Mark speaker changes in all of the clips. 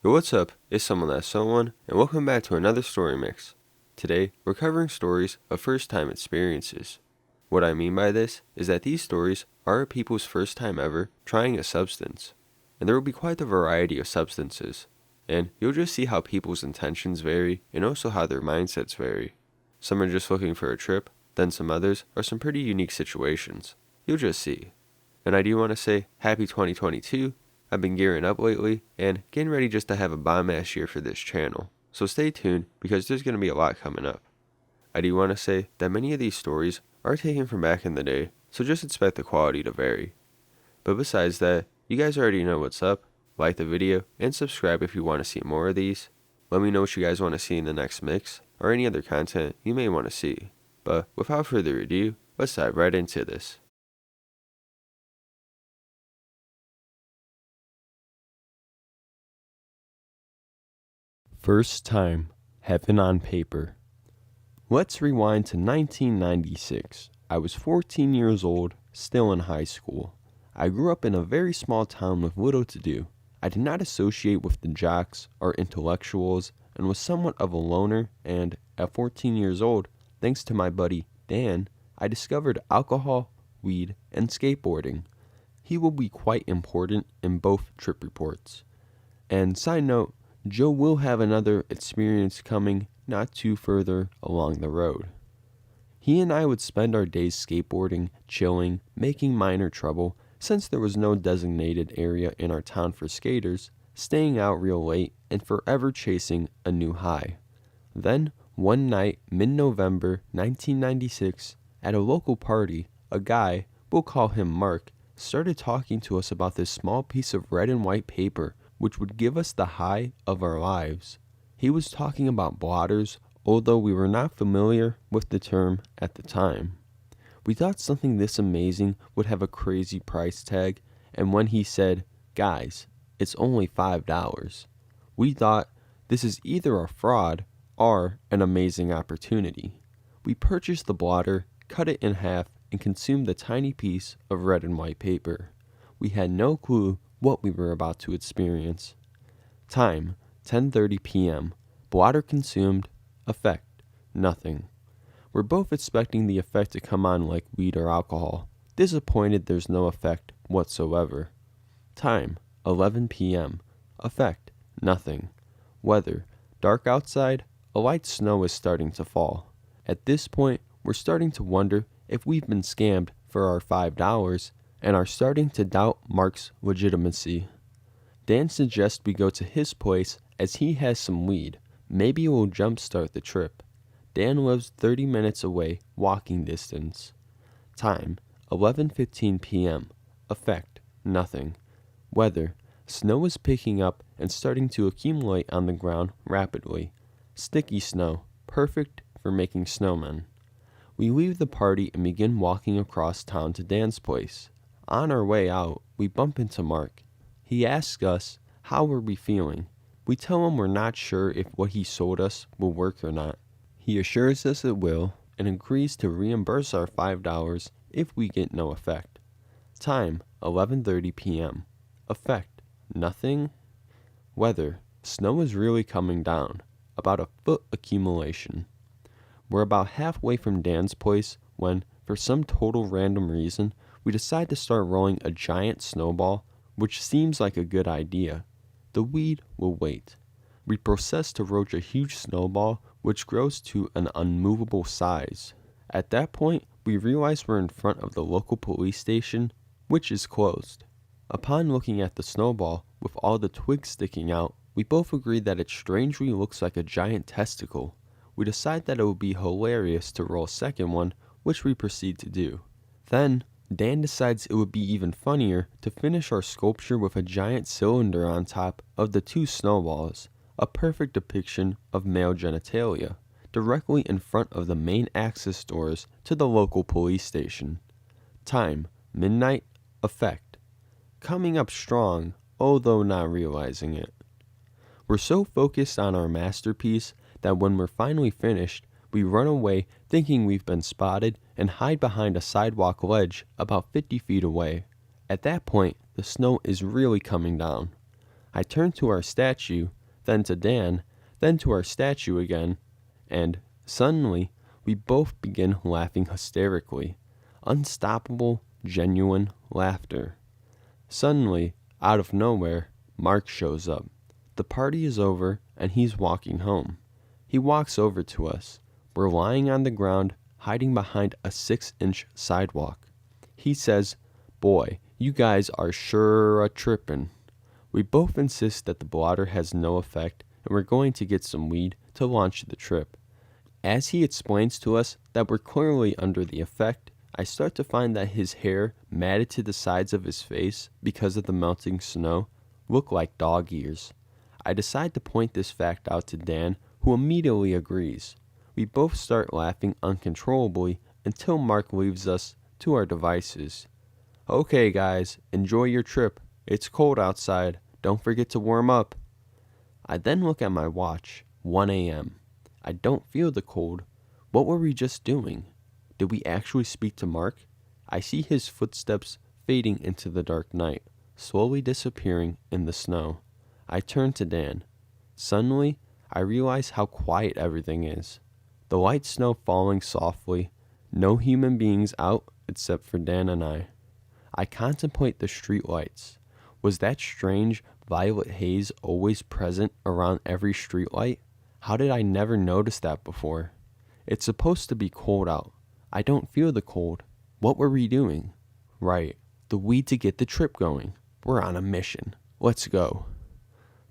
Speaker 1: Yo, what's up? It's Someone That's Someone, and welcome back to another story mix. Today, we're covering stories of first-time experiences. What I mean by this is that these stories are people's first time ever trying a substance, and there will be quite a variety of substances, and you'll just see how people's intentions vary and also how their mindsets vary. Some are just looking for a trip, then some others are some pretty unique situations. You'll just see. And I do want to say happy 2022. I've been gearing up lately and getting ready just to have a bomb-ass year for this channel, so stay tuned because there's going to be a lot coming up. I do want to say that many of these stories are taken from back in the day, so just expect the quality to vary. But besides that, you guys already know what's up. Like the video and subscribe if you want to see more of these. Let me know what you guys want to see in the next mix or any other content you may want to see. But without further ado, let's dive right into this. First time, heaven on paper. Let's rewind to 1996. I was 14 years old, still in high school. I grew up in a very small town with little to do. I did not associate with the jocks or intellectuals and was somewhat of a loner, and at 14 years old, thanks to my buddy Dan, I discovered alcohol, weed, and skateboarding. He will be quite important in both trip reports. And side note, Joe will have another experience coming not too further along the road. He and I would spend our days skateboarding, chilling, making minor trouble, since there was no designated area in our town for skaters, staying out real late, and forever chasing a new high. Then, one night, mid-November 1996, at a local party, a guy, we'll call him Mark, started talking to us about this small piece of red and white paper which would give us the high of our lives. He was talking about blotters, although we were not familiar with the term at the time. We thought something this amazing would have a crazy price tag, and when he said, "Guys, it's only $5, we thought this is either a fraud or an amazing opportunity. We purchased the blotter, cut it in half, and consumed the tiny piece of red and white paper. We had no clue what we were about to experience. Time, 10:30 p.m. Blotter consumed. Effect, nothing. We're both expecting the effect to come on like weed or alcohol. Disappointed there's no effect whatsoever. Time, 11 p.m. Effect, nothing. Weather, dark outside. A light snow is starting to fall. At this point, we're starting to wonder if we've been scammed for our $5 and are starting to doubt Mark's legitimacy. Dan suggests we go to his place as he has some weed. Maybe it will jumpstart the trip. Dan lives 30 minutes away, walking distance. Time, 11:15 p.m. Effect, nothing. Weather, snow is picking up and starting to accumulate on the ground rapidly. Sticky snow, perfect for making snowmen. We leave the party and begin walking across town to Dan's place. On our way out, we bump into Mark. He asks us, how are we feeling? We tell him we're not sure if what he sold us will work or not. He assures us it will, and agrees to reimburse our $5 if we get no effect. Time, 11:30 p.m. Effect, nothing. Weather, snow is really coming down, about a foot accumulation. We're about halfway from Dan's place when, for some total random reason, we decide to start rolling a giant snowball, which seems like a good idea. The weed will wait. We process to roach a huge snowball, which grows to an unmovable size. At that point, we realize we're in front of the local police station, which is closed. Upon looking at the snowball, with all the twigs sticking out, we both agree that it strangely looks like a giant testicle. We decide that it would be hilarious to roll a second one, which we proceed to do. Then, Dan decides it would be even funnier to finish our sculpture with a giant cylinder on top of the two snowballs, a perfect depiction of male genitalia, directly in front of the main access doors to the local police station. Time, midnight. Effect, coming up strong, although not realizing it. We're so focused on our masterpiece that when we're finally finished, we run away thinking we've been spotted and hide behind a sidewalk ledge about 50 feet away. At that point, the snow is really coming down. I turn to our statue, then to Dan, then to our statue again, and suddenly we both begin laughing hysterically. Unstoppable, genuine laughter. Suddenly, out of nowhere, Mark shows up. The party is over and he's walking home. He walks over to us. We're lying on the ground, hiding behind a 6-inch sidewalk. He says, "Boy, you guys are sure a trippin'." We both insist that the blotter has no effect and we're going to get some weed to launch the trip. As he explains to us that we're clearly under the effect, I start to find that his hair, matted to the sides of his face because of the melting snow, look like dog ears. I decide to point this fact out to Dan, who immediately agrees. We both start laughing uncontrollably until Mark leaves us to our devices. "Okay guys, enjoy your trip. It's cold outside. Don't forget to warm up." I then look at my watch, 1 a.m. I don't feel the cold. What were we just doing? Did we actually speak to Mark? I see his footsteps fading into the dark night, slowly disappearing in the snow. I turn to Dan. Suddenly, I realize how quiet everything is. The light snow falling softly, no human beings out except for Dan and I. I contemplate the street lights. Was that strange violet haze always present around every street light? How did I never notice that before? It's supposed to be cold out. I don't feel the cold. What were we doing? Right, the weed to get the trip going. We're on a mission. Let's go.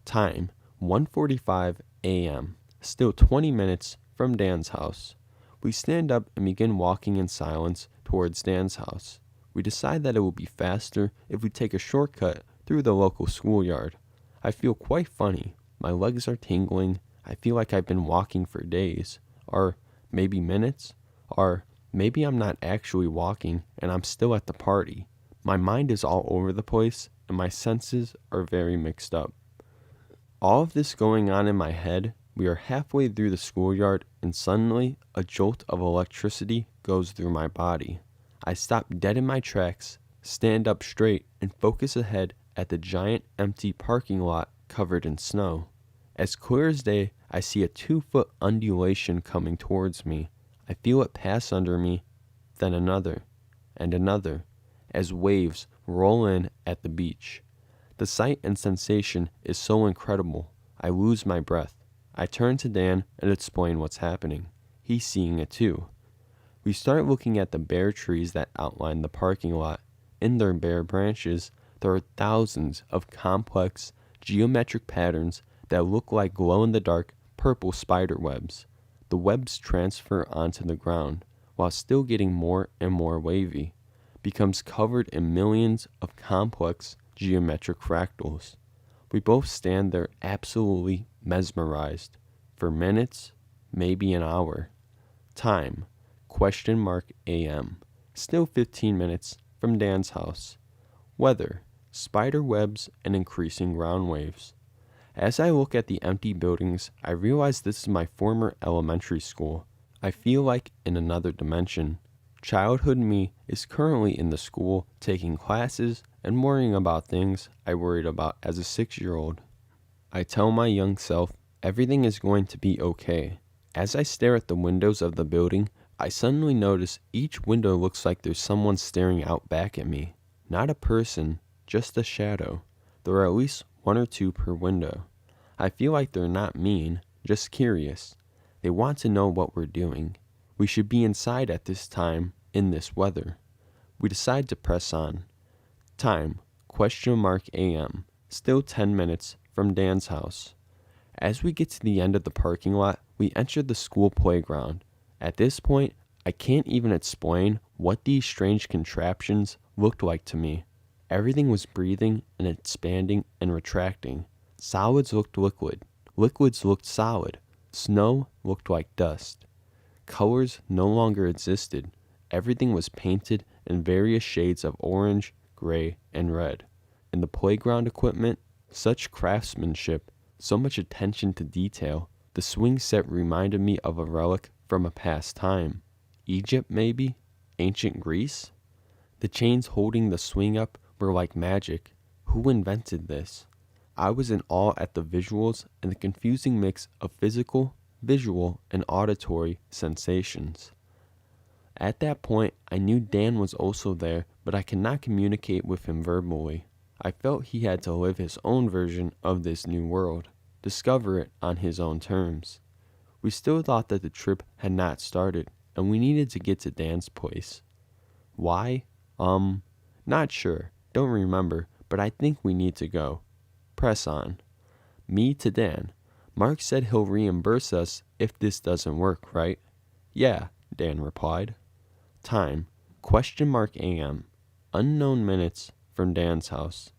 Speaker 1: Time, 1:45 a.m. Still 20 minutes from Dan's house. We stand up and begin walking in silence towards Dan's house. We decide that it will be faster if we take a shortcut through the local schoolyard. I feel quite funny. My legs are tingling. I feel like I've been walking for days. Or maybe minutes. Or maybe I'm not actually walking and I'm still at the party. My mind is all over the place and my senses are very mixed up. All of this going on in my head, we are halfway through the schoolyard and suddenly a jolt of electricity goes through my body. I stop dead in my tracks, stand up straight, and focus ahead at the giant empty parking lot covered in snow. As clear as day, I see a 2-foot undulation coming towards me. I feel it pass under me, then another, and another, as waves roll in at the beach. The sight and sensation is so incredible, I lose my breath. I turn to Dan and explain what's happening. He's seeing it too. We start looking at the bare trees that outline the parking lot. In their bare branches, there are thousands of complex, geometric patterns that look like glow-in-the-dark purple spider webs. The webs transfer onto the ground, while still getting more and more wavy, becomes covered in millions of complex geometric fractals. We both stand there absolutely mesmerized, for minutes, maybe an hour. Time, a.m. Still 15 minutes from Dan's house. Weather, spider webs and increasing ground waves. As I look at the empty buildings, I realize this is my former elementary school. I feel like in another dimension. Childhood me is currently in the school taking classes and worrying about things I worried about as a 6-year-old. I tell my young self everything is going to be okay. As I stare at the windows of the building, I suddenly notice each window looks like there's someone staring out back at me. Not a person, just a shadow. There are at least 1 or 2 per window. I feel like they're not mean, just curious. They want to know what we're doing. We should be inside at this time, in this weather. We decide to press on. Time, a.m. Still 10 minutes from Dan's house. As we get to the end of the parking lot, we enter the school playground. At this point, I can't even explain what these strange contraptions looked like to me. Everything was breathing and expanding and retracting. Solids looked liquid. Liquids looked solid. Snow looked like dust. Colors no longer existed. Everything was painted in various shades of orange, gray, and red. And the playground equipment, such craftsmanship, so much attention to detail. The swing set reminded me of a relic from a past time. Egypt, maybe? Ancient Greece? The chains holding the swing up were like magic. Who invented this? I was in awe at the visuals and the confusing mix of physical, visual, and auditory sensations. At that point, I knew Dan was also there, but I could not communicate with him verbally. I felt he had to live his own version of this new world, discover it on his own terms. We still thought that the trip had not started, and we needed to get to Dan's place. Why? Not sure, don't remember, but I think we need to go. Press on. Me to Dan. Mark said he'll reimburse us if this doesn't work, right? Yeah, Dan replied. Time, AM. Unknown minutes from Dan's house.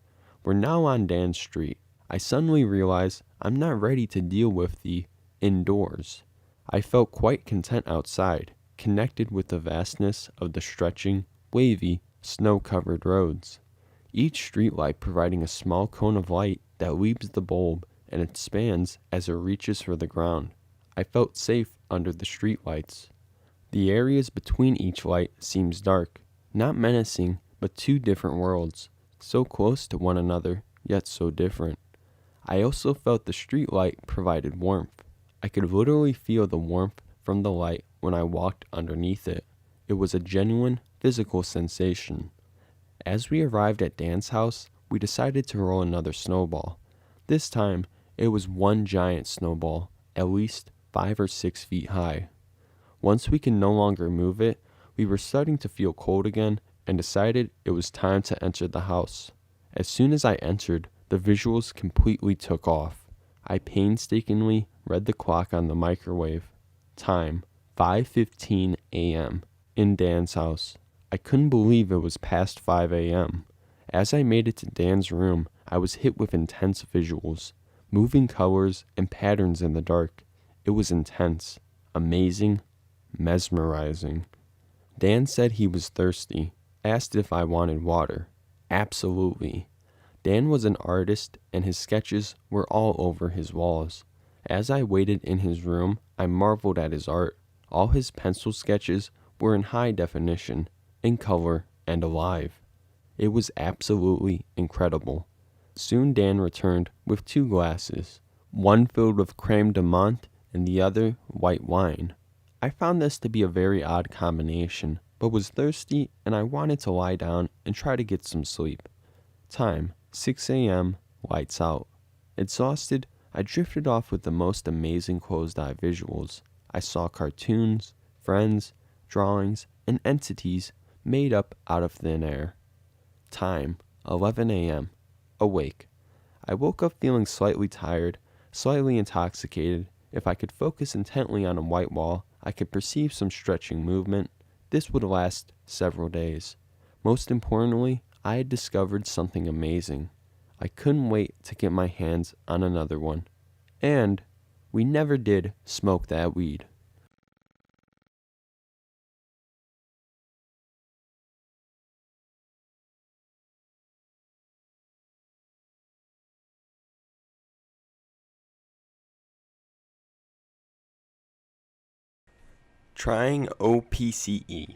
Speaker 1: We're now on Dan's street. I suddenly realize I'm not ready to deal with the indoors. I felt quite content outside, connected with the vastness of the stretching, wavy, snow-covered roads. Each streetlight providing a small cone of light that leaves the bulb and expands as it reaches for the ground. I felt safe under the streetlights. The areas between each light seems dark, not menacing, but two different worlds, so close to one another, yet so different. I also felt the streetlight provided warmth. I could literally feel the warmth from the light when I walked underneath it. It was a genuine physical sensation. As we arrived at Dan's house, we decided to roll another snowball. This time, it was one giant snowball, at least 5 or 6 feet high. Once we could no longer move it, we were starting to feel cold again and decided it was time to enter the house. As soon as I entered, the visuals completely took off. I painstakingly read the clock on the microwave. Time, 5:15 a.m. in Dan's house. I couldn't believe it was past 5 a.m. As I made it to Dan's room, I was hit with intense visuals, moving colors and patterns in the dark. It was intense, amazing, mesmerizing. Dan said he was thirsty, asked if I wanted water. Absolutely. Dan was an artist and his sketches were all over his walls. As I waited in his room, I marveled at his art. All his pencil sketches were in high definition, in color, and alive. It was absolutely incredible. Soon Dan returned with 2 glasses, one filled with crème de menthe and the other white wine. I found this to be a very odd combination, but was thirsty and I wanted to lie down and try to get some sleep. Time, 6 a.m., lights out. Exhausted, I drifted off with the most amazing closed-eye visuals. I saw cartoons, friends, drawings, and entities made up out of thin air. Time, 11 a.m., awake. I woke up feeling slightly tired, slightly intoxicated. If I could focus intently on a white wall, I could perceive some stretching movement. This would last several days. Most importantly, I had discovered something amazing. I couldn't wait to get my hands on another one. And we never did smoke that weed. Trying O-PCE.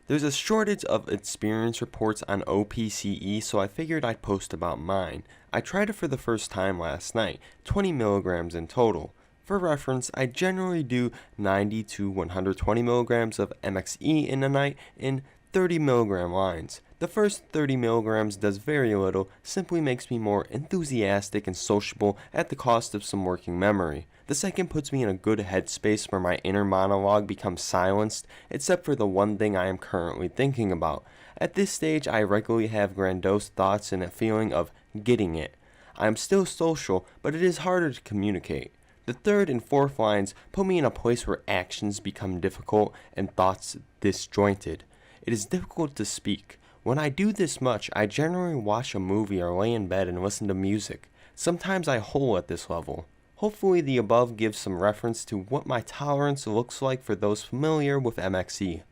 Speaker 1: There's a shortage of experience reports on O-PCE, so I figured I'd post about mine. I tried it for the first time last night, 20 milligrams in total. For reference, I generally do 90 to 120 milligrams of MXE in a night in 30 milligram lines. The first 30 milligrams does very little, simply makes me more enthusiastic and sociable at the cost of some working memory. The second puts me in a good headspace where my inner monologue becomes silenced, except for the one thing I am currently thinking about. At this stage, I regularly have grandiose thoughts and a feeling of getting it. I am still social, but it is harder to communicate. The third and fourth lines put me in a place where actions become difficult and thoughts disjointed. It is difficult to speak. When I do this much, I generally watch a movie or lay in bed and listen to music. Sometimes I hole at this level. Hopefully the above gives some reference to what my tolerance looks like for those familiar with MXE.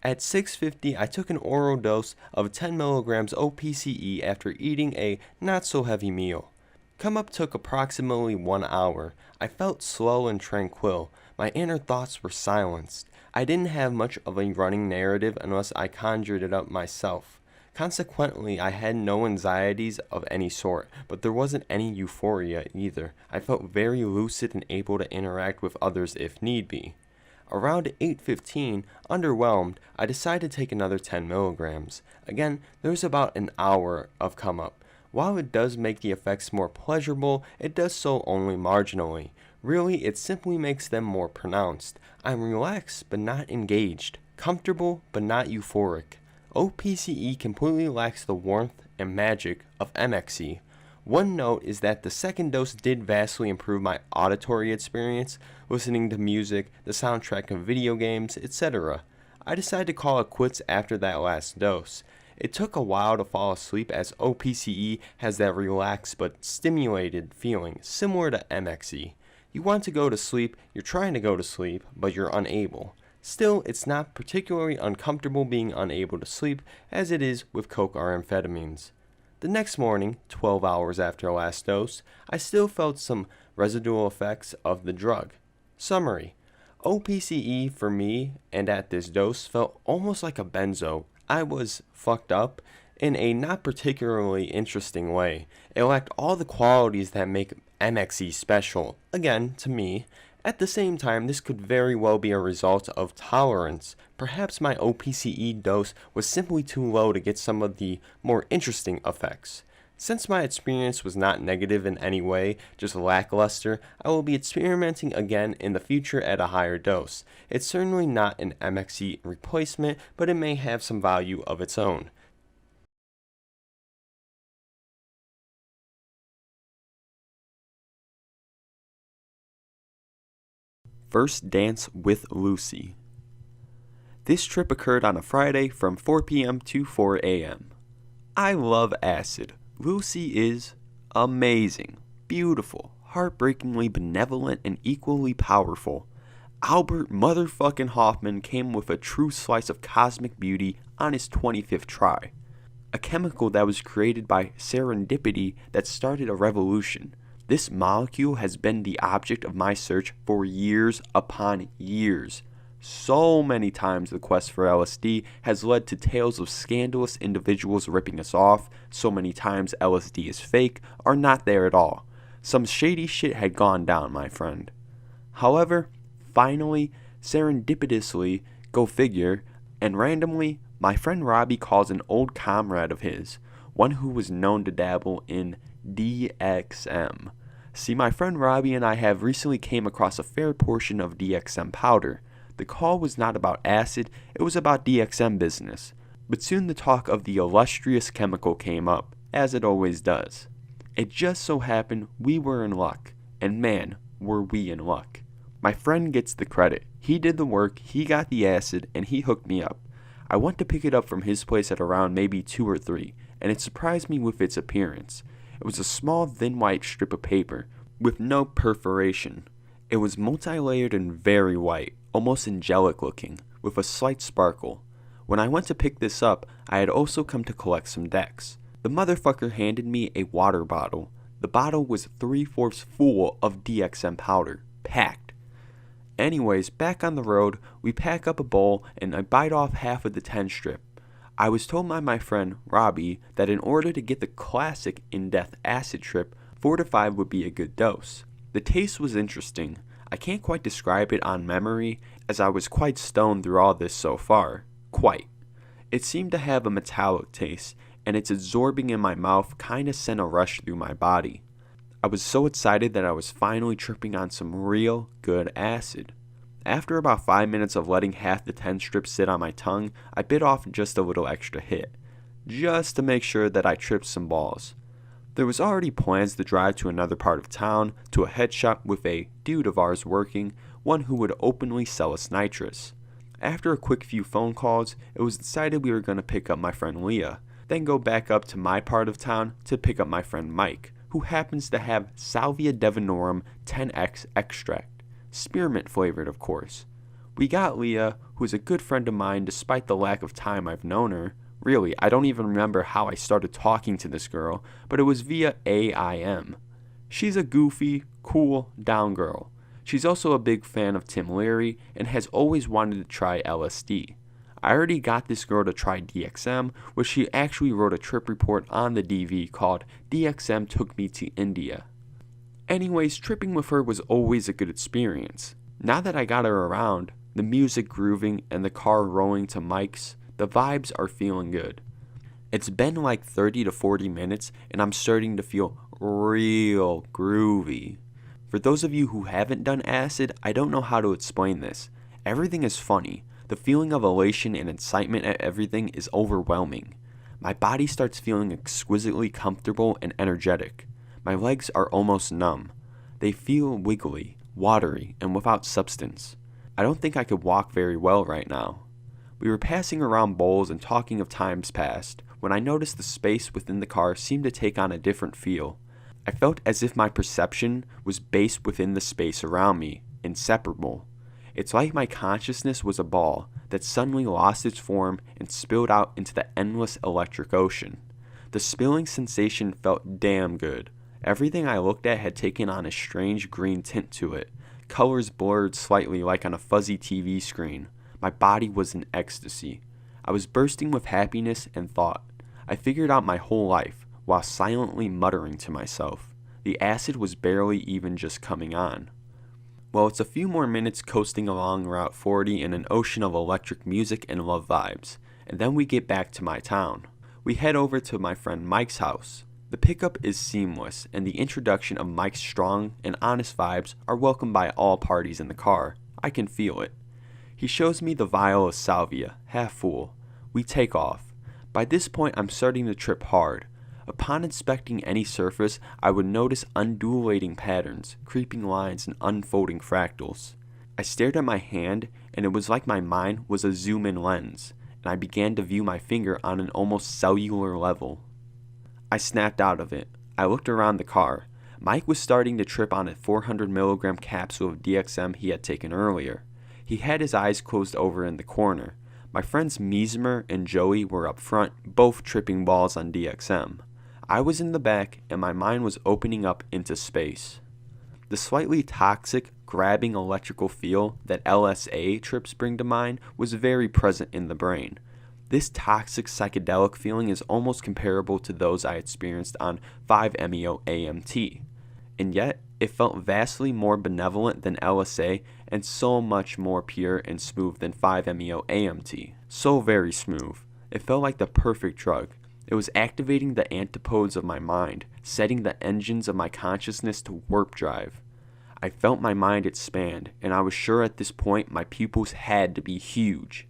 Speaker 1: At 6:50, I took an oral dose of 10 milligrams O-PCE after eating a not-so-heavy meal. Come up took approximately 1 hour. I felt slow and tranquil. My inner thoughts were silenced. I didn't have much of a running narrative unless I conjured it up myself. Consequently, I had no anxieties of any sort, but there wasn't any euphoria either. I felt very lucid and able to interact with others if need be. Around 8:15, underwhelmed, I decided to take another 10 milligrams. Again, there's about an hour of come up. While it does make the effects more pleasurable, it does so only marginally. Really, it simply makes them more pronounced. I'm relaxed but not engaged, comfortable but not euphoric. O-PCE completely lacks the warmth and magic of MXE. One note is that the second dose did vastly improve my auditory experience, listening to music, the soundtrack of video games, etc. I decided to call it quits after that last dose. It took a while to fall asleep as O-PCE has that relaxed but stimulated feeling similar to MXE. You want to go to sleep, you're trying to go to sleep, but you're unable. Still, it's not particularly uncomfortable being unable to sleep as it is with coke or amphetamines. The next morning, 12 hours after last dose, I still felt some residual effects of the drug. Summary: O-PCE for me and at this dose felt almost like a benzo. I was fucked up in a not particularly interesting way. It lacked all the qualities that make MXE special, again, to me. At the same time, this could very well be a result of tolerance. Perhaps my O-PCE dose was simply too low to get some of the more interesting effects. Since my experience was not negative in any way, just lackluster, I will be experimenting again in the future at a higher dose. It's certainly not an MXE replacement, but it may have some value of its own. First dance with Lucy. This trip occurred on a Friday from 4 p.m. to 4 a.m. I love acid. Lucy is amazing, beautiful, heartbreakingly benevolent, and equally powerful. Albert motherfucking Hoffman came with a true slice of cosmic beauty on his 25th try. A chemical that was created by serendipity that started a revolution. This molecule has been the object of my search for years upon years. So many times the quest for LSD has led to tales of scandalous individuals ripping us off. So many times LSD is fake or not there at all. Some shady shit had gone down, my friend. However, finally, serendipitously, go figure, and randomly, my friend Robbie calls an old comrade of his, one who was known to dabble in DXM. See, my friend Robbie and I have recently came across a fair portion of DXM powder. The call was not about acid, it was about DXM business. But soon the talk of the illustrious chemical came up, as it always does. It just so happened we were in luck, and man, were we in luck. My friend gets the credit. He did the work, he got the acid, and he hooked me up. I went to pick it up from his place at around maybe 2 or 3, and it surprised me with its appearance. It was a small thin white strip of paper, with no perforation. It was multi-layered and very white, almost angelic looking, with a slight sparkle. When I went to pick this up, I had also come to collect some Dex. The motherfucker handed me a water bottle. The bottle was 3/4 full of DXM powder, packed. Anyways, back on the road, we pack up a bowl and I bite off half of the 10 strip. I was told by my friend Robbie that in order to get the classic in-depth acid trip, 4 to 5 would be a good dose. The taste was interesting. I can't quite describe it on memory as I was quite stoned through all this so far. Quite. It seemed to have a metallic taste, and its absorbing in my mouth kinda sent a rush through my body. I was so excited that I was finally tripping on some real good acid. After about 5 minutes of letting half the 10 strips sit on my tongue, I bit off just a little extra hit, just to make sure that I tripped some balls. There was already plans to drive to another part of town, to a head shop with a dude of ours working, one who would openly sell us nitrous. After a quick few phone calls, it was decided we were going to pick up my friend Leah, then go back up to my part of town to pick up my friend Mike, who happens to have Salvia divinorum 10x extract. Spearmint flavored, of course. We got Leah, who is a good friend of mine despite the lack of time I've known her. Really, I don't even remember how I started talking to this girl, but it was via AIM. She's a goofy, cool, down girl. She's also a big fan of Tim Leary and has always wanted to try LSD. I already got this girl to try DXM, which she actually wrote a trip report on the DV called DXM Took Me to India. Anyways, tripping with her was always a good experience. Now that I got her around, the music grooving and the car rolling to mics, the vibes are feeling good. It's been like 30 to 40 minutes and I'm starting to feel real groovy. For those of you who haven't done acid, I don't know how to explain this. Everything is funny. The feeling of elation and excitement at everything is overwhelming. My body starts feeling exquisitely comfortable and energetic. My legs are almost numb. They feel wiggly, watery, and without substance. I don't think I could walk very well right now. We were passing around bowls and talking of times past when I noticed the space within the car seemed to take on a different feel. I felt as if my perception was based within the space around me, inseparable. It's like my consciousness was a ball that suddenly lost its form and spilled out into the endless electric ocean. The spilling sensation felt damn good. Everything I looked at had taken on a strange green tint to it, colors blurred slightly like on a fuzzy TV screen. My body was in ecstasy. I was bursting with happiness and thought. I figured out my whole life while silently muttering to myself. The acid was barely even just coming on. Well, it's a few more minutes coasting along Route 40 in an ocean of electric music and love vibes, and then we get back to my town. We head over to my friend Mike's house. The pickup is seamless, and the introduction of Mike's strong and honest vibes are welcomed by all parties in the car. I can feel it. He shows me the vial of Salvia, half full. We take off. By this point, I'm starting to trip hard. Upon inspecting any surface, I would notice undulating patterns, creeping lines, and unfolding fractals. I stared at my hand, and it was like my mind was a zoom-in lens, and I began to view my finger on an almost cellular level. I snapped out of it. I looked around the car. Mike was starting to trip on a 400 milligram capsule of DXM he had taken earlier. He had his eyes closed over in the corner. My friends Mesmer and Joey were up front, both tripping balls on DXM. I was in the back, and my mind was opening up into space. The slightly toxic, grabbing electrical feel that LSD trips bring to mind was very present in the brain. This toxic psychedelic feeling is almost comparable to those I experienced on 5-MeO-AMT, and yet it felt vastly more benevolent than LSD and so much more pure and smooth than 5-MeO-AMT. So very smooth. It felt like the perfect drug. It was activating the antipodes of my mind, setting the engines of my consciousness to warp drive. I felt my mind expand, and I was sure at this point my pupils had to be huge.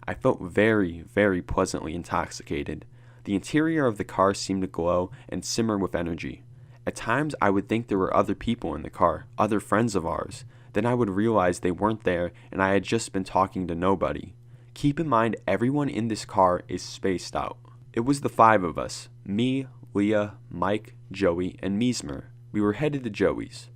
Speaker 1: I felt very, very pleasantly intoxicated. The interior of the car seemed to glow and simmer with energy. At times I would think there were other people in the car, other friends of ours. Then I would realize they weren't there and I had just been talking to nobody. Keep in mind everyone in this car is spaced out. It was the 5 of us, me, Leah, Mike, Joey, and Mesmer. We were headed to Joey's.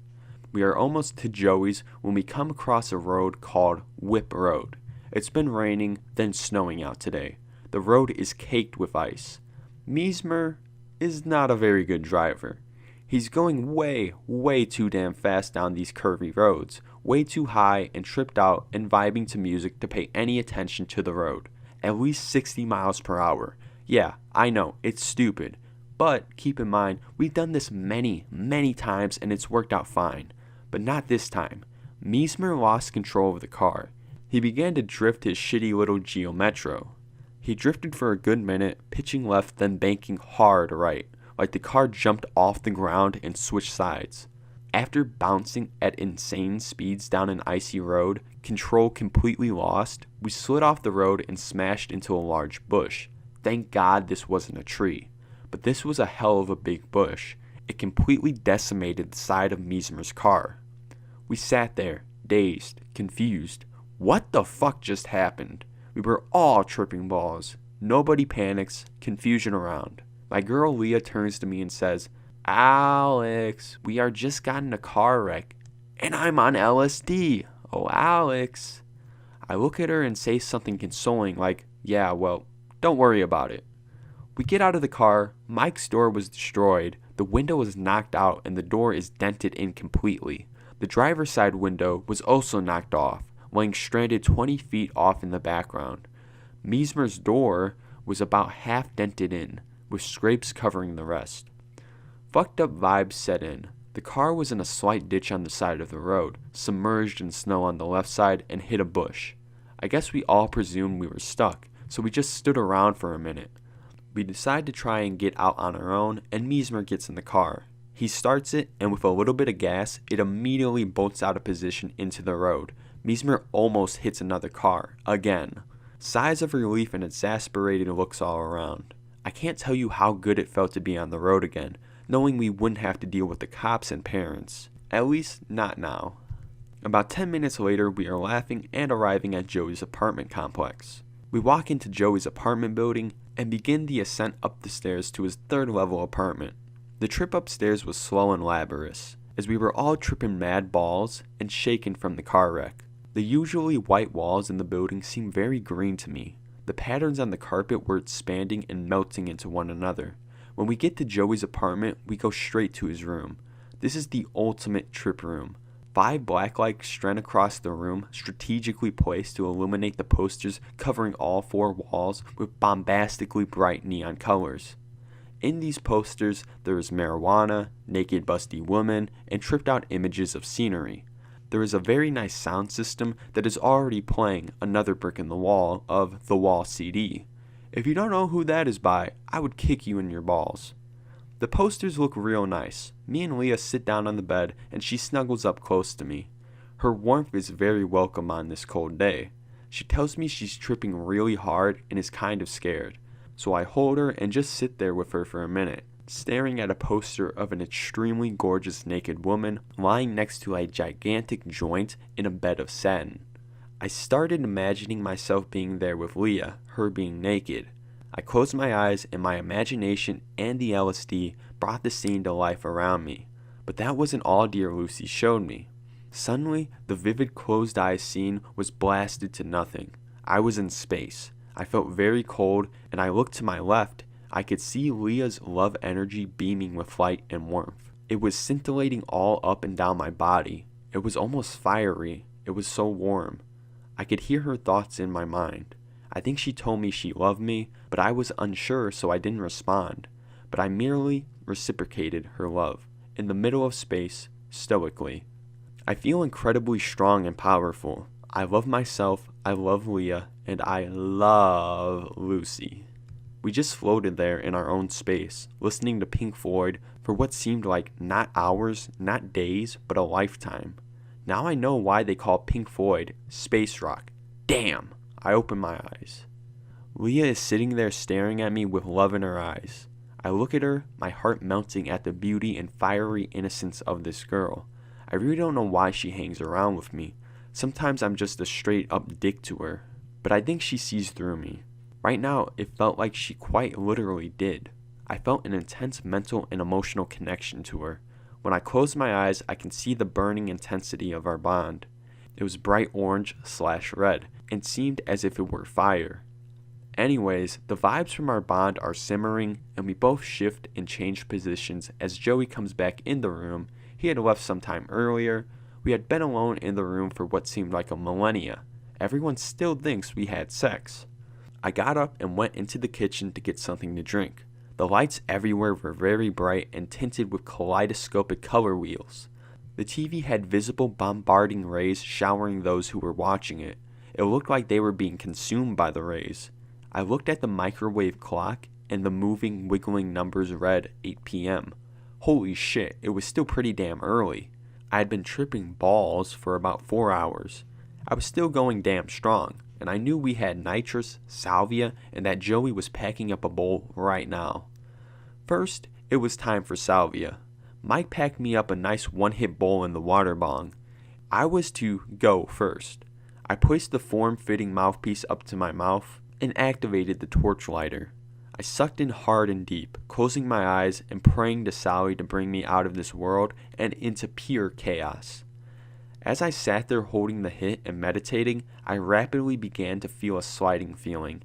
Speaker 1: We are almost to Joey's when we come across a road called Whip Road. It's been raining, then snowing out today. The road is caked with ice. Mesmer is not a very good driver. He's going way too damn fast down these curvy roads, way too high and tripped out and vibing to music to pay any attention to the road. At least 60 miles per hour. Yeah, I know, it's stupid. But keep in mind, we've done this many times and it's worked out fine. But not this time. Mesmer lost control of the car. He began to drift his shitty little Geo Metro. He drifted for a good minute, pitching left then banking hard right, like the car jumped off the ground and switched sides. After bouncing at insane speeds down an icy road, control completely lost, we slid off the road and smashed into a large bush. Thank God this wasn't a tree. But this was a hell of a big bush. It completely decimated the side of Mesmer's car. We sat there, dazed, confused. What the fuck just happened? We were all tripping balls. Nobody panics, confusion around. My girl Leah turns to me and says, "Alex, we are just got in a car wreck, and I'm on LSD. Oh, Alex." I look at her and say something consoling like, "Yeah, well, don't worry about it." We get out of the car. Mike's door was destroyed. The window was knocked out and the door is dented in completely. The driver's side window was also knocked off, laying stranded 20 feet off in the background. Mesmer's door was about half dented in, with scrapes covering the rest. Fucked up vibes set in. The car was in a slight ditch on the side of the road, submerged in snow on the left side, and hit a bush. I guess we all presumed we were stuck, so we just stood around for a minute. We decide to try and get out on our own, and Mesmer gets in the car. He starts it, and with a little bit of gas, it immediately bolts out of position into the road. Mesmer almost hits another car, again. Sighs of relief and exasperated looks all around. I can't tell you how good it felt to be on the road again, knowing we wouldn't have to deal with the cops and parents. At least, not now. About 10 minutes later, we are laughing and arriving at Joey's apartment complex. We walk into Joey's apartment building and begin the ascent up the stairs to his third-level apartment. The trip upstairs was slow and laborious, as we were all tripping mad balls and shaken from the car wreck. The usually white walls in the building seemed very green to me. The patterns on the carpet were expanding and melting into one another. When we get to Joey's apartment, we go straight to his room. This is the ultimate trip room. 5 black lights strand across the room, strategically placed to illuminate the posters covering all 4 walls with bombastically bright neon colors. In these posters, there is marijuana, naked busty women, and tripped out images of scenery. There is a very nice sound system that is already playing Another Brick in the Wall of The Wall CD. If you don't know who that is by, I would kick you in your balls. The posters look real nice. Me and Leah sit down on the bed and she snuggles up close to me. Her warmth is very welcome on this cold day. She tells me she's tripping really hard and is kind of scared. So I hold her and just sit there with her for a minute, staring at a poster of an extremely gorgeous naked woman lying next to a gigantic joint in a bed of satin. I started imagining myself being there with Leah, her being naked. I closed my eyes and my imagination and the LSD brought the scene to life around me. But that wasn't all Dear Lucy showed me. Suddenly, the vivid closed eyes scene was blasted to nothing. I was in space. I felt very cold, and I looked to my left. I could see Leah's love energy beaming with light and warmth. It was scintillating all up and down my body. It was almost fiery. It was so warm. I could hear her thoughts in my mind. I think she told me she loved me, but I was unsure, so I didn't respond. But I merely reciprocated her love, in the middle of space, stoically. I feel incredibly strong and powerful. I love myself, I love Leah, and I love Lucy. We just floated there in our own space, listening to Pink Floyd for what seemed like not hours, not days, but a lifetime. Now I know why they call Pink Floyd space rock. Damn! I open my eyes. Leah is sitting there staring at me with love in her eyes. I look at her, my heart melting at the beauty and fiery innocence of this girl. I really don't know why she hangs around with me. Sometimes I'm just a straight up dick to her. But I think she sees through me. Right now, it felt like she quite literally did. I felt an intense mental and emotional connection to her. When I close my eyes, I can see the burning intensity of our bond. It was bright orange/red, and seemed as if it were fire. Anyways, the vibes from our bond are simmering, and we both shift and change positions as Joey comes back in the room. He had left some time earlier. We had been alone in the room for what seemed like a millennia. Everyone still thinks we had sex. I got up and went into the kitchen to get something to drink. The lights everywhere were very bright and tinted with kaleidoscopic color wheels. The TV had visible bombarding rays showering those who were watching it. It looked like they were being consumed by the rays. I looked at the microwave clock and the moving, wiggling numbers read 8 p.m. Holy shit, it was still pretty damn early. I had been tripping balls for about 4 hours. I was still going damn strong, and I knew we had Nitrous, Salvia, and that Joey was packing up a bowl right now. First, it was time for Salvia. Mike packed me up a nice one-hit bowl in the water bong. I was to go first. I placed the form-fitting mouthpiece up to my mouth and activated the torch lighter. I sucked in hard and deep, closing my eyes and praying to Sally to bring me out of this world and into pure chaos. As I sat there holding the hit and meditating, I rapidly began to feel a sliding feeling.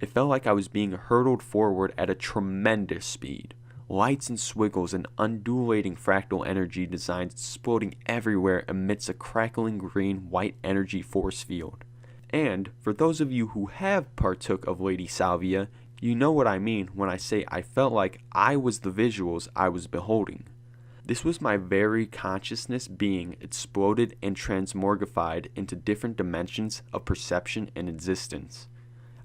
Speaker 1: It felt like I was being hurtled forward at a tremendous speed. Lights and swiggles and undulating fractal energy designs exploding everywhere amidst a crackling green-white energy force field. And for those of you who have partook of Lady Salvia, you know what I mean when I say I felt like I was the visuals I was beholding. This was my very consciousness being exploded and transmorgified into different dimensions of perception and existence.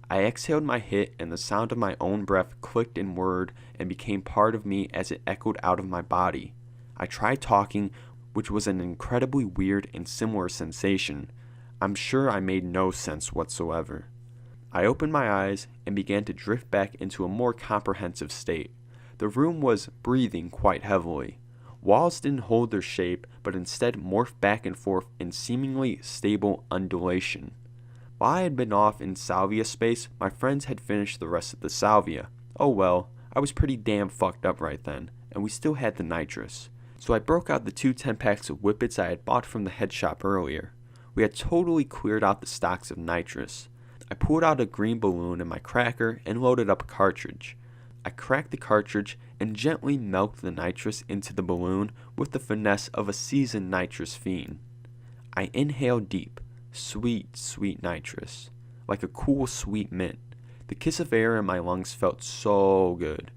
Speaker 1: I exhaled my hit and the sound of my own breath clicked and whirred and became part of me as it echoed out of my body. I tried talking, which was an incredibly weird and similar sensation. I'm sure I made no sense whatsoever. I opened my eyes and began to drift back into a more comprehensive state. The room was breathing quite heavily. Walls didn't hold their shape, but instead morphed back and forth in seemingly stable undulation. While I had been off in Salvia space, my friends had finished the rest of the Salvia. Oh well, I was pretty damn fucked up right then, and we still had the Nitrous. So I broke out the 2 10-packs of Whippets I had bought from the head shop earlier. We had totally cleared out the stocks of Nitrous. I pulled out a green balloon and my cracker and loaded up a cartridge. I cracked the cartridge and gently milked the Nitrous into the balloon with the finesse of a seasoned Nitrous fiend. I inhaled deep. Sweet, sweet Nitrous. Like a cool, sweet mint. The kiss of air in my lungs felt so good.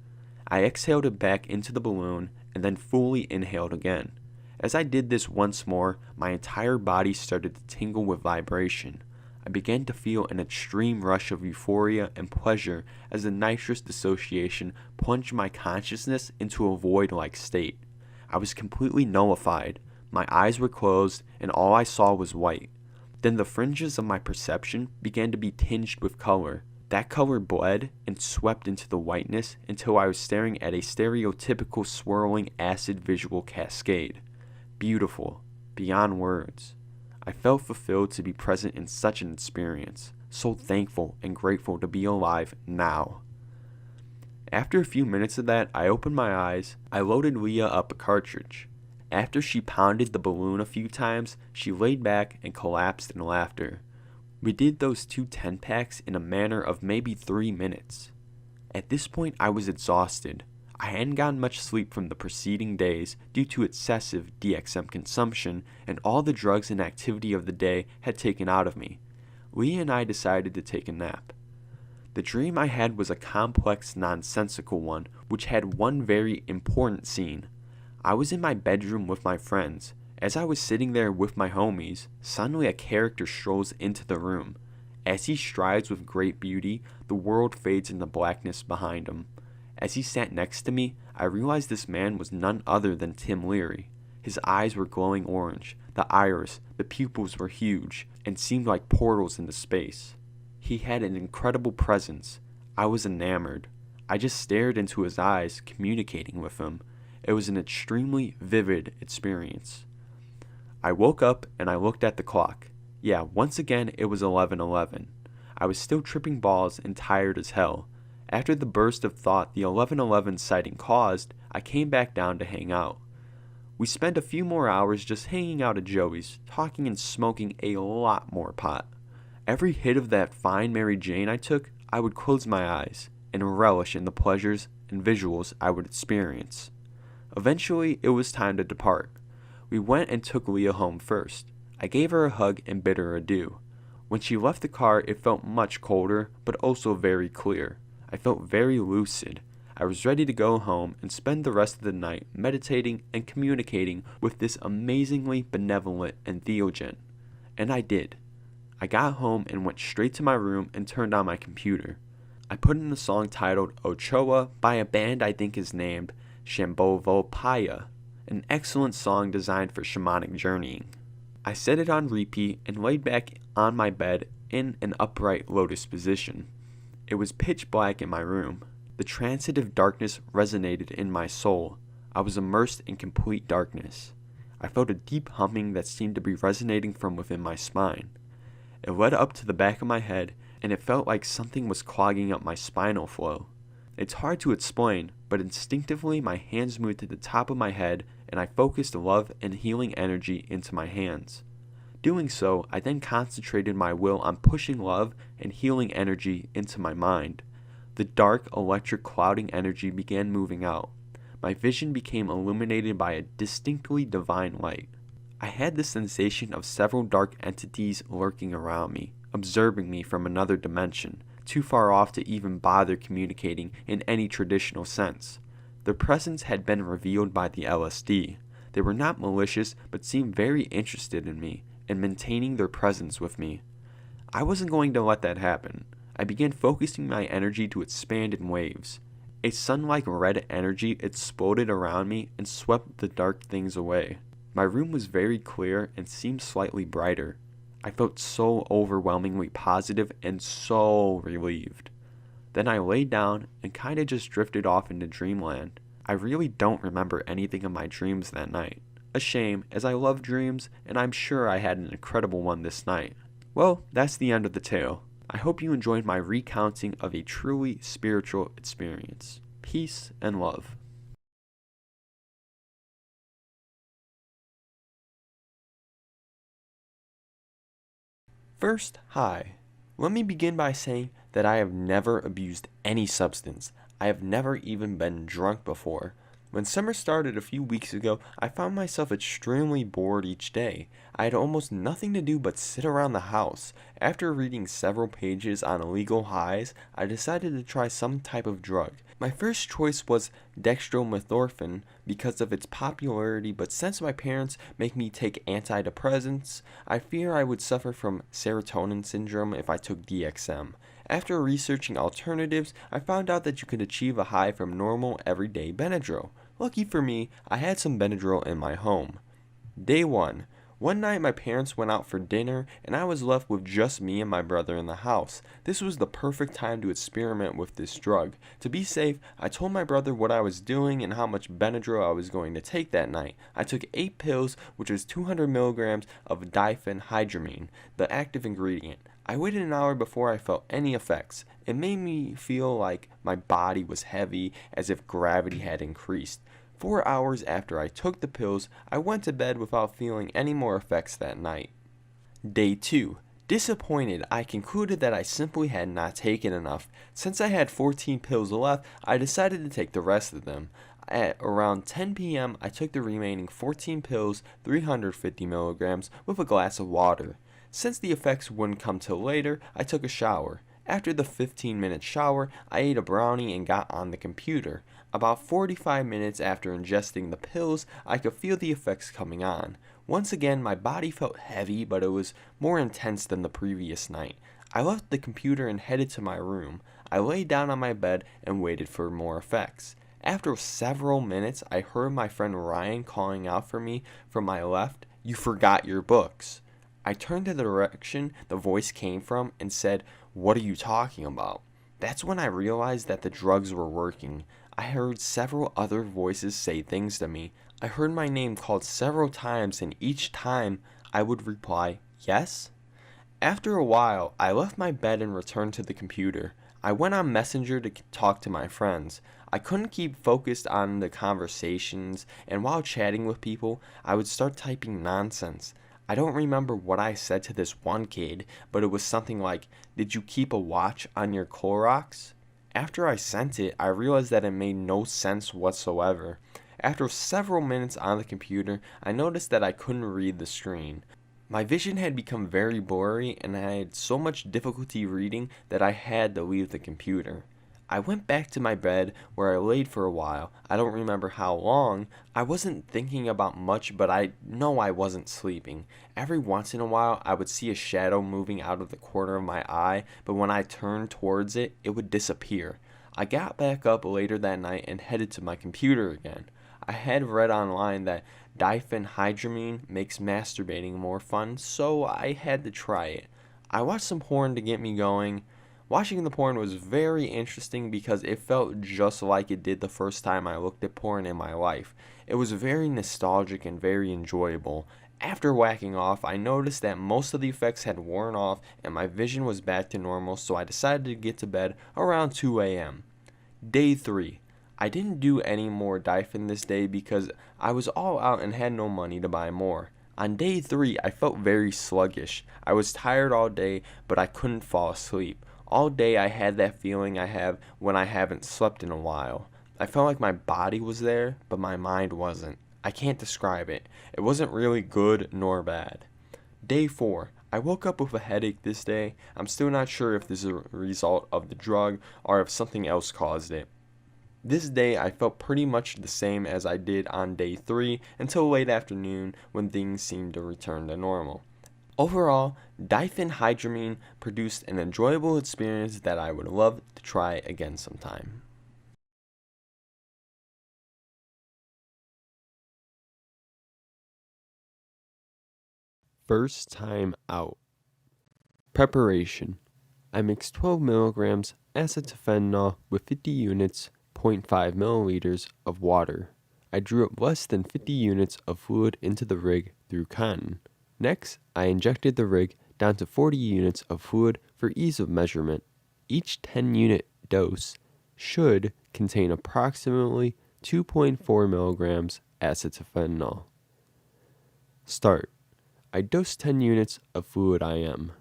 Speaker 1: I exhaled it back into the balloon and then fully inhaled again. As I did this once more, my entire body started to tingle with vibration. I began to feel an extreme rush of euphoria and pleasure as the nitrous dissociation plunged my consciousness into a void-like state. I was completely nullified. My eyes were closed and all I saw was white. Then the fringes of my perception began to be tinged with color. That color bled and swept into the whiteness until I was staring at a stereotypical swirling acid visual cascade. Beautiful, beyond words. I felt fulfilled to be present in such an experience, so thankful and grateful to be alive now. After a few minutes of that, I opened my eyes. I loaded Leah up a cartridge. After she pounded the balloon a few times, she laid back and collapsed in laughter. We did those 2 10-packs in a matter of maybe 3 minutes. At this point, I was exhausted. I hadn't gotten much sleep from the preceding days due to excessive DXM consumption, and all the drugs and activity of the day had taken out of me. Leah and I decided to take a nap. The dream I had was a complex, nonsensical one, which had one very important scene. I was in my bedroom with my friends. As I was sitting there with my homies, suddenly a character strolls into the room. As he strides with great beauty, the world fades into blackness behind him. As he sat next to me, I realized this man was none other than Tim Leary. His eyes were glowing orange, the iris, the pupils were huge, and seemed like portals into space. He had an incredible presence. I was enamored. I just stared into his eyes, communicating with him. It was an extremely vivid experience. I woke up and I looked at the clock. Yeah, once again it was 11:11. I was still tripping balls and tired as hell. After the burst of thought the 11:11 sighting caused, I came back down to hang out. We spent a few more hours just hanging out at Joey's, talking and smoking a lot more pot. Every hit of that fine Mary Jane I took, I would close my eyes and relish in the pleasures and visuals I would experience. Eventually, it was time to depart. We went and took Leah home first. I gave her a hug and bid her adieu. When she left the car, it felt much colder, but also very clear. I felt very lucid. I was ready to go home and spend the rest of the night meditating and communicating with this amazingly benevolent entheogen. And I did. I got home and went straight to my room and turned on my computer. I put in a song titled Ochoa by a band I think is named Shambhovopaya, an excellent song designed for shamanic journeying. I set it on repeat and laid back on my bed in an upright lotus position. It was pitch black in my room. The transitive darkness resonated in my soul. I was immersed in complete darkness. I felt a deep humming that seemed to be resonating from within my spine. It led up to the back of my head, and it felt like something was clogging up my spinal flow. It's hard to explain, but instinctively my hands moved to the top of my head, and I focused love and healing energy into my hands. Doing so, I then concentrated my will on pushing love and healing energy into my mind. The dark, electric, clouding energy began moving out. My vision became illuminated by a distinctly divine light. I had the sensation of several dark entities lurking around me. observing me from another dimension, too far off to even bother communicating in any traditional sense. Their presence had been revealed by the LSD. They were not malicious, but seemed very interested in me and maintaining their presence with me. I wasn't going to let that happen. I began focusing my energy to expand in waves. A sun-like red energy exploded around me and swept the dark things away. My room was very clear and seemed slightly brighter. I felt so overwhelmingly positive and so relieved. Then I laid down and kinda just drifted off into dreamland. I really don't remember anything of my dreams that night. A shame, as I love dreams, and I'm sure I had an incredible one this night. Well, that's the end of the tale. I hope you enjoyed my recounting of a truly spiritual experience. Peace and love. First, hi. Let me begin by saying that I have never abused any substance. I have never even been drunk before. When summer started a few weeks ago, I found myself extremely bored each day. I had almost nothing to do but sit around the house. After reading several pages on illegal highs, I decided to try some type of drug. My first choice was Dextromethorphan because of its popularity, but since my parents make me take antidepressants, I fear I would suffer from serotonin syndrome if I took DXM. After researching alternatives, I found out that you could achieve a high from normal everyday Benadryl. Lucky for me, I had some Benadryl in my home. Day 1. One night my parents went out for dinner and I was left with just me and my brother in the house. This was the perfect time to experiment with this drug. To be safe, I told my brother what I was doing and how much Benadryl I was going to take that night. I took 8 pills, which is 200 milligrams of diphenhydramine, the active ingredient. I waited an hour before I felt any effects. It made me feel like my body was heavy, as if gravity had increased. 4 hours after I took the pills, I went to bed without feeling any more effects that night. Day 2. Disappointed, I concluded that I simply had not taken enough. Since I had 14 pills left, I decided to take the rest of them. At around 10 p.m., I took the remaining 14 pills, 350 milligrams, with a glass of water. Since the effects wouldn't come till later, I took a shower. After the 15-minute shower, I ate a brownie and got on the computer. About 45 minutes after ingesting the pills, I could feel the effects coming on. Once again, my body felt heavy, but it was more intense than the previous night. I left the computer and headed to my room. I lay down on my bed and waited for more effects. After several minutes, I heard my friend Ryan calling out for me from my left, "You forgot your books." I turned to the direction the voice came from and said, "What are you talking about?" That's when I realized that the drugs were working. I heard several other voices say things to me. I heard my name called several times, and each time I would reply, "Yes?" After a while, I left my bed and returned to the computer. I went on Messenger to talk to my friends. I couldn't keep focused on the conversations, and while chatting with people, I would start typing nonsense. I don't remember what I said to this one kid, but it was something like, "Did you keep a watch on your Clorox?" After I sent it, I realized that it made no sense whatsoever. After several minutes on the computer, I noticed that I couldn't read the screen. My vision had become very blurry, and I had so much difficulty reading that I had to leave the computer. I went back to my bed, where I laid for a while. I don't remember how long. I wasn't thinking about much, but I know I wasn't sleeping. Every once in a while, I would see a shadow moving out of the corner of my eye, but when I turned towards it, it would disappear. I got back up later that night and headed to my computer again. I had read online that diphenhydramine makes masturbating more fun, so I had to try it. I watched some porn to get me going. Watching the porn was very interesting because it felt just like it did the first time I looked at porn in my life. It was very nostalgic and very enjoyable. After whacking off, I noticed that most of the effects had worn off and my vision was back to normal, so I decided to get to bed around 2 a.m. Day 3. I didn't do any more Diphen this day because I was all out and had no money to buy more. On day 3, I felt very sluggish. I was tired all day, but I couldn't fall asleep. All day I had that feeling I have when I haven't slept in a while. I felt like my body was there, but my mind wasn't. I can't describe it. It wasn't really good nor bad. Day 4. I woke up with a headache this day. I'm still not sure if this is a result of the drug or if something else caused it. This day I felt pretty much the same as I did on day 3 until late afternoon when things seemed to return to normal. Overall, diphenhydramine produced an enjoyable experience that I would love to try again sometime. First time out. Preparation. I mixed 12 milligrams acetylfentanyl with 50 units, 0.5 milliliters of water. I drew up less than 50 units of fluid into the rig through cotton. Next, I injected the rig down to 40 units of fluid for ease of measurement. Each 10-unit dose should contain approximately 2.4 milligrams acetylfentanyl. Start. I dosed 10 units of fluid IM.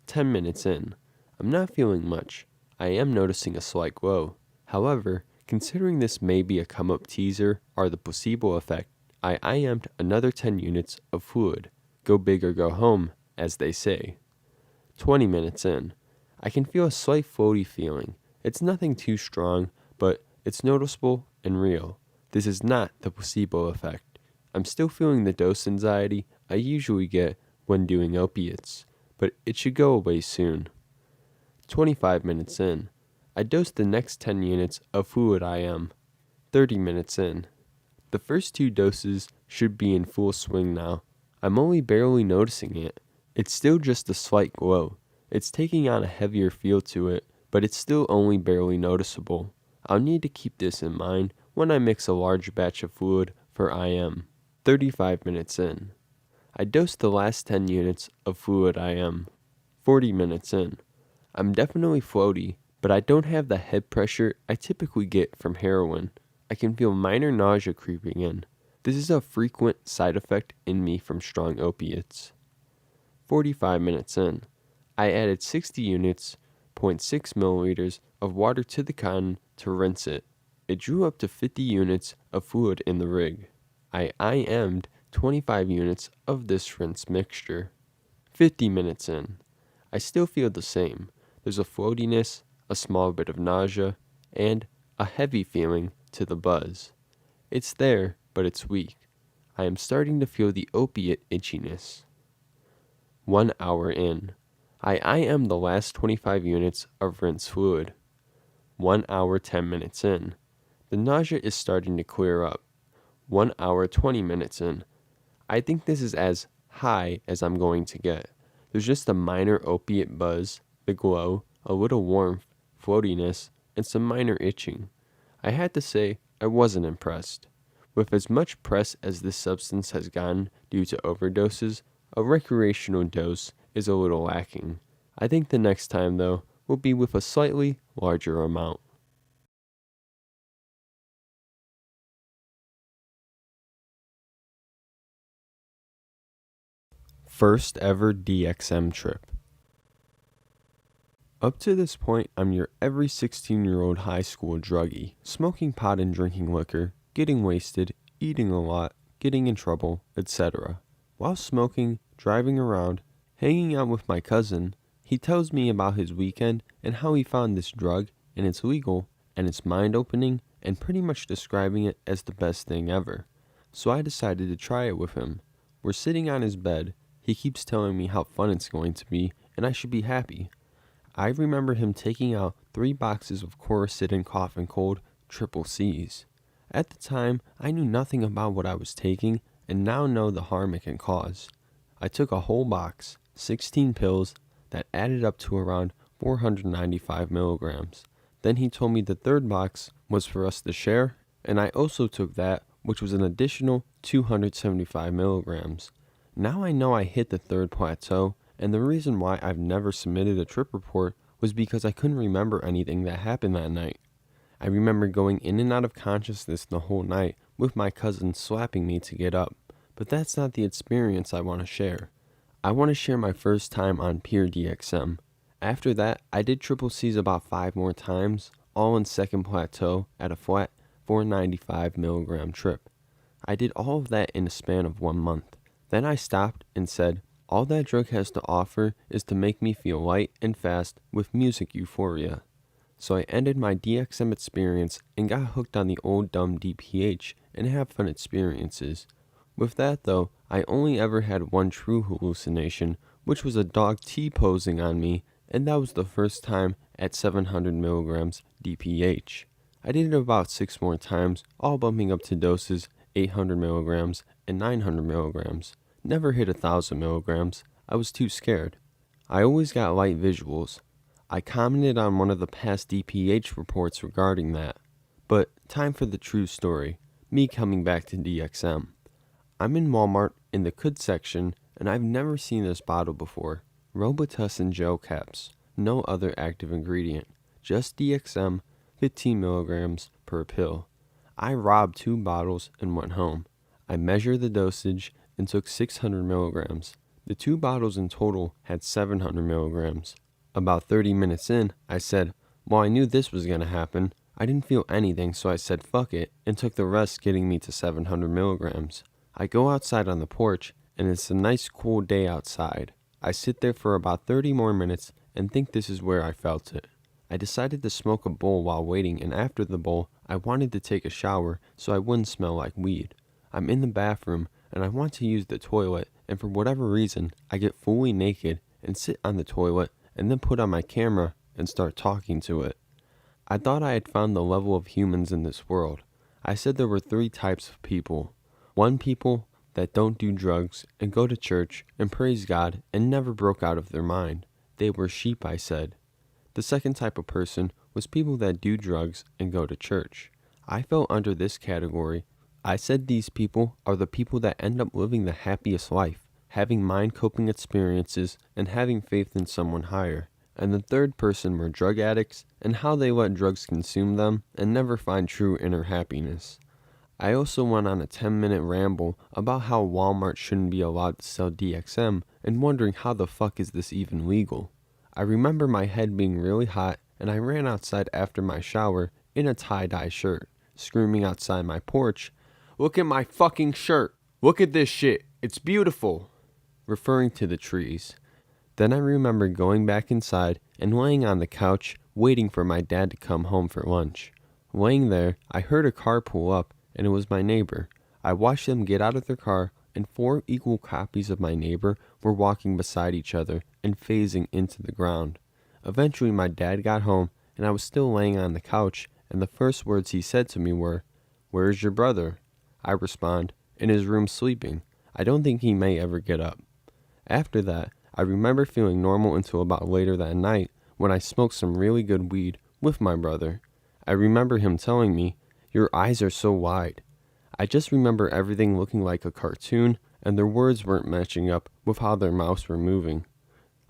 Speaker 1: 10 minutes in. I'm not feeling much. I am noticing a slight glow. However, considering this may be a come-up teaser or the placebo effect, I IM'd another 10 units of fluid. Go big or go home, as they say. 20 minutes in. I can feel a slight floaty feeling. It's nothing too strong, but it's noticeable and real. This is not the placebo effect. I'm still feeling the dose anxiety I usually get when doing opiates, but it should go away soon. 25 minutes in. I dosed the next 10 units of fluid IM. 30 minutes in. The first 2 doses should be in full swing now. I'm only barely noticing it. It's still just a slight glow. It's taking on a heavier feel to it, but it's still only barely noticeable. I'll need to keep this in mind when I mix a large batch of fluid for IM. 35 minutes in. I dosed the last 10 units of fluid IM. 40 minutes in. I'm definitely floaty, but I don't have the head pressure I typically get from heroin. I can feel minor nausea creeping in. This is a frequent side effect in me from strong opiates. 45 minutes in. I added 60 units, 0.6 milliliters of water to the cotton to rinse it. It drew up to 50 units of fluid in the rig. I IM'd 25 units of this rinse mixture. 50 minutes in. I still feel the same. There's a floatiness, a small bit of nausea, and a heavy feeling to the buzz. It's there, but it's weak. I am starting to feel the opiate itchiness. 1 hour in. I IM the last 25 units of rinse fluid. 1 hour 10 minutes in. The nausea is starting to clear up. 1 hour 20 minutes in. I think this is as high as I'm going to get. There's just a minor opiate buzz, the glow, a little warmth, floatiness, and some minor itching. I had to say I wasn't impressed. With as much press as this substance has gotten due to overdoses, a recreational dose is a little lacking. I think the next time, though, will be with a slightly larger amount. First ever DXM trip. Up to this point, I'm your every 16-year-old high school druggie, smoking pot and drinking liquor, getting wasted, eating a lot, getting in trouble, etc. While smoking, driving around, hanging out with my cousin, he tells me about his weekend and how he found this drug, and it's legal, and it's mind-opening, and pretty much describing it as the best thing ever. So I decided to try it with him. We're sitting on his bed. He keeps telling me how fun it's going to be, and I should be happy. I remember him taking out 3 boxes of Coricidin cough and cold triple C's. At the time, I knew nothing about what I was taking, and now know the harm it can cause. I took a whole box, 16 pills, that added up to around 495 milligrams. Then he told me the 3rd box was for us to share, and I also took that, which was an additional 275 milligrams. Now I know I hit the 3rd plateau, and the reason why I've never submitted a trip report was because I couldn't remember anything that happened that night. I remember going in and out of consciousness the whole night with my cousin slapping me to get up, but that's not the experience I want to share. I want to share my first time on pure DXM. After that, I did triple C's about 5 more times, all in 2nd plateau at a flat 495 milligram trip. I did all of that in a span of 1 month. Then I stopped and said, All that drug has to offer is to make me feel light and fast with music euphoria. So I ended my DXM experience and got hooked on the old dumb DPH and have fun experiences. With that though, I only ever had one true hallucination, which was a dog T-posing on me, and that was the first time at 700 milligrams DPH. I did it about 6 more times, all bumping up to doses 800 milligrams and 900 milligrams. Never hit 1,000 milligrams. I was too scared. I always got light visuals. I commented on one of the past DPH reports regarding that. But time for the true story, me coming back to DXM. I'm in Walmart in the Chuc section, and I've never seen this bottle before. Robitussin gel caps, no other active ingredient, just DXM, 15 milligrams per pill. I robbed 2 bottles and went home. I measured the dosage and took 600 milligrams. The 2 bottles in total had 700 milligrams. About 30 minutes in, I said, well, I knew this was going to happen. I didn't feel anything, so I said fuck it and took the rest, getting me to 700 milligrams. I go outside on the porch, and it's a nice cool day outside. I sit there for about 30 more minutes and think this is where I felt it. I decided to smoke a bowl while waiting, and after the bowl, I wanted to take a shower so I wouldn't smell like weed. I'm in the bathroom, and I want to use the toilet, and for whatever reason, I get fully naked and sit on the toilet and then put on my camera and start talking to it. I thought I had found the level of humans in this world. I said there were 3 types of people. 1, people that don't do drugs and go to church and praise God and never broke out of their mind. They were sheep, I said. The second type of person was people that do drugs and go to church. I fell under this category. I said these people are the people that end up living the happiest life, having mind-coping experiences and having faith in someone higher. And the third person were drug addicts and how they let drugs consume them and never find true inner happiness. I also went on a 10-minute ramble about how Walmart shouldn't be allowed to sell DXM and wondering how the fuck is this even legal. I remember my head being really hot, and I ran outside after my shower in a tie-dye shirt, screaming outside my porch, "Look at my fucking shirt! Look at this shit! It's beautiful!" referring to the trees. Then I remember going back inside and laying on the couch waiting for my dad to come home for lunch. Laying there, I heard a car pull up, and it was my neighbor. I watched them get out of their car, and 4 equal copies of my neighbor were walking beside each other and phasing into the ground. Eventually my dad got home, and I was still laying on the couch, and the first words he said to me were, "Where's your brother?" I respond, "In his room sleeping. I don't think he may ever get up." After that, I remember feeling normal until about later that night when I smoked some really good weed with my brother. I remember him telling me, "Your eyes are so wide." I just remember everything looking like a cartoon, and their words weren't matching up with how their mouths were moving.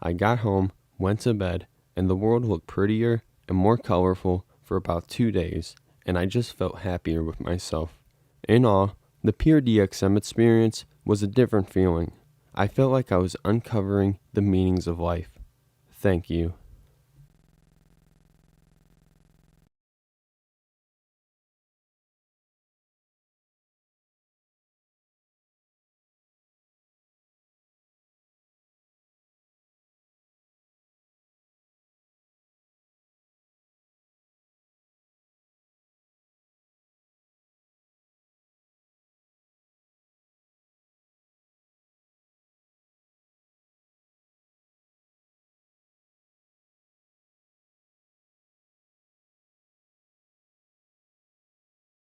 Speaker 1: I got home, went to bed, and the world looked prettier and more colorful for about 2 days, and I just felt happier with myself. In all, the pure DXM experience was a different feeling. I felt like I was uncovering the meanings of life. Thank you.